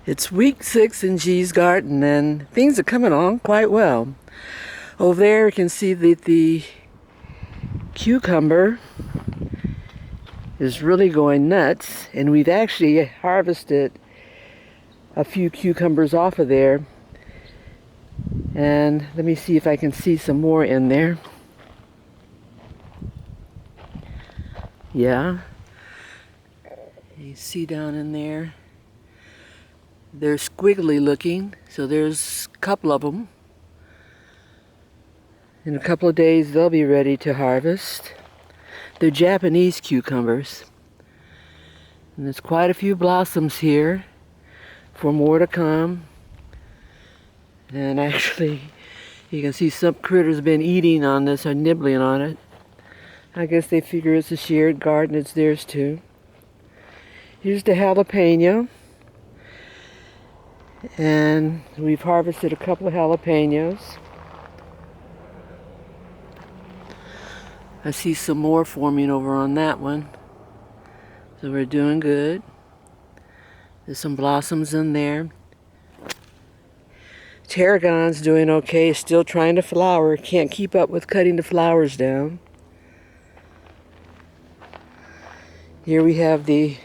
It's week 6 in G's garden and things are coming on quite well. Over there you can see that the cucumber is really going nuts, and we've actually harvested a few cucumbers off of there. And let me see if I can see some more in there. Yeah. You see down in there. They're squiggly looking, so there's a couple of them. In a couple of days they'll be ready to harvest. They're Japanese cucumbers. And there's quite a few blossoms here for more to come. And actually, you can see some critters been eating on this or nibbling on it. I guess they figure it's a shared garden, it's theirs too. Here's the jalapeno. And we've harvested a couple of jalapenos. I see some more forming over on that one. So we're doing good. There's some blossoms in there. Tarragon's doing okay, still trying to flower. Can't keep up with cutting the flowers down. Here we have the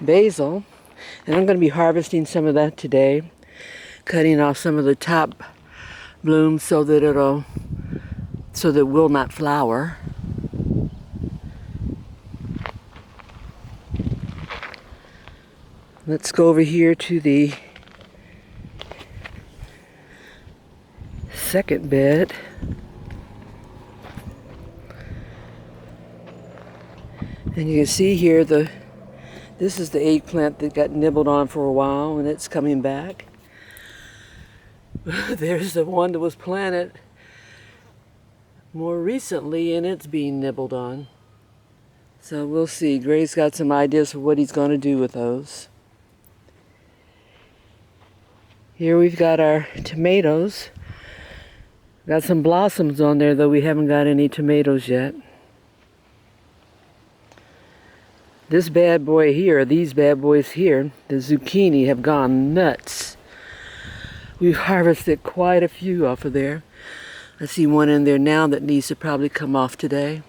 basil, and I'm going to be harvesting some of that today. Cutting off some of the top blooms so that it will not flower. Let's go over here to the second bed. And you can see here this is the eggplant that got nibbled on for a while, and it's coming back. There's the one that was planted more recently, and it's being nibbled on. So we'll see. Gray's got some ideas for what he's going to do with those. Here we've got our tomatoes. Got some blossoms on there, though we haven't got any tomatoes yet. This bad boy here, these bad boys here, the zucchini, have gone nuts. We've harvested quite a few off of there. I see one in there now that needs to probably come off today.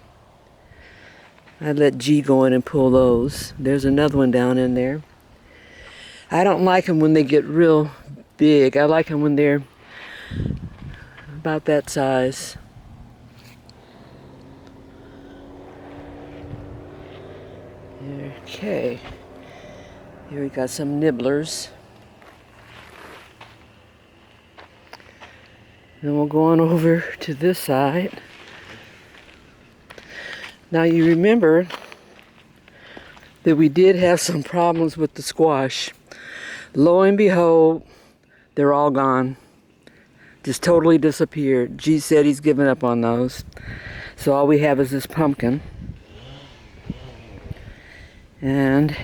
I'd let G go in and pull those. There's another one down in there. I don't like them when they get real big. I like them when they're about that size. Okay. Here we got some nibblers. Then we'll go on over to this side. Now you remember that we did have some problems with the squash. Lo and behold, they're all gone. Just totally disappeared. G said he's given up on those. So all we have is this pumpkin. And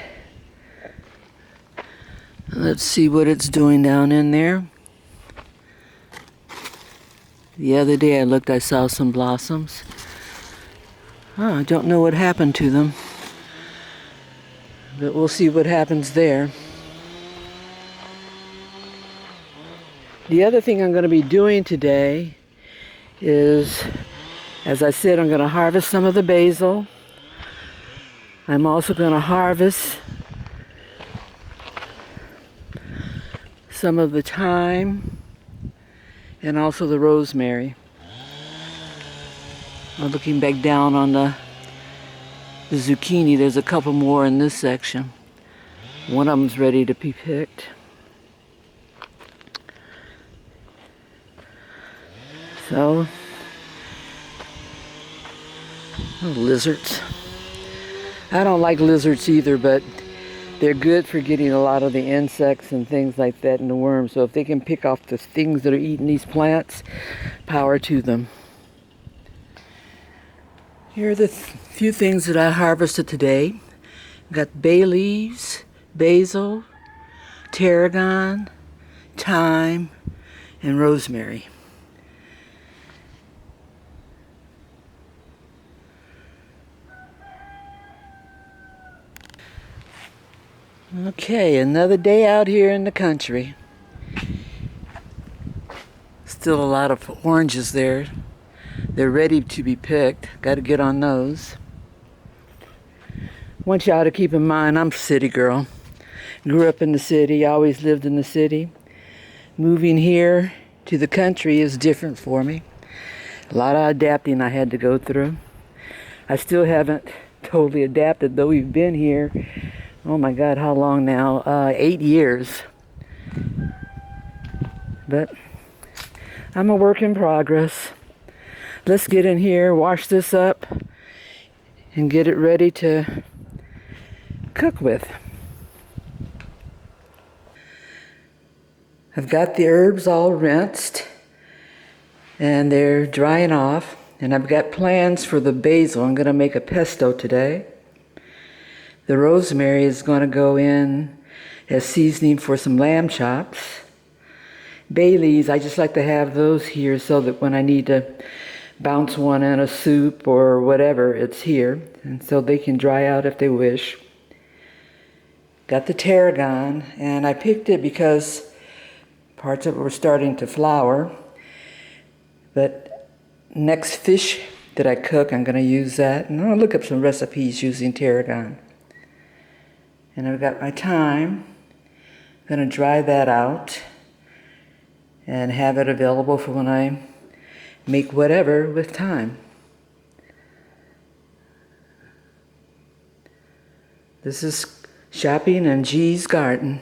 let's see what it's doing down in there. The other day I looked, I saw some blossoms. I don't know what happened to them. But we'll see what happens there. The other thing I'm going to be doing today is, as I said, I'm going to harvest some of the basil. I'm also going to harvest some of the thyme and also the rosemary. I'm looking back down on the zucchini. There's a couple more in this section. One of them's ready to be picked. So, lizards. I don't like lizards either, but they're good for getting a lot of the insects and things like that and the worms. So if they can pick off the things that are eating these plants, power to them. Here are the few things that I harvested today. Got bay leaves, basil, tarragon, thyme, and rosemary. Okay, another day out here in the country. Still a lot of oranges there. They're ready to be picked. Got to get on those. Want y'all to keep in mind, I'm a city girl. Grew up in the city, always lived in the city. Moving here to the country is different for me. A lot of adapting I had to go through. I still haven't totally adapted, though we've been here, oh my God, how long now? 8 years. But I'm a work in progress. Let's get in here, wash this up, and get it ready to cook with. I've got the herbs all rinsed and they're drying off, and I've got plans for the basil. I'm going to make a pesto today. The rosemary is going to go in as seasoning for some lamb chops. Bay leaves, I just like to have those here so that when I need to bounce one in a soup or whatever, it's here, and so they can dry out if they wish. Got the tarragon, and I picked it because parts of it were starting to flower. But next fish that I cook, I'm going to use that. And I'm going to look up some recipes using tarragon. And I've got my thyme. I'm going to dry that out and have it available for when I make whatever with thyme. This is shopping in G's garden.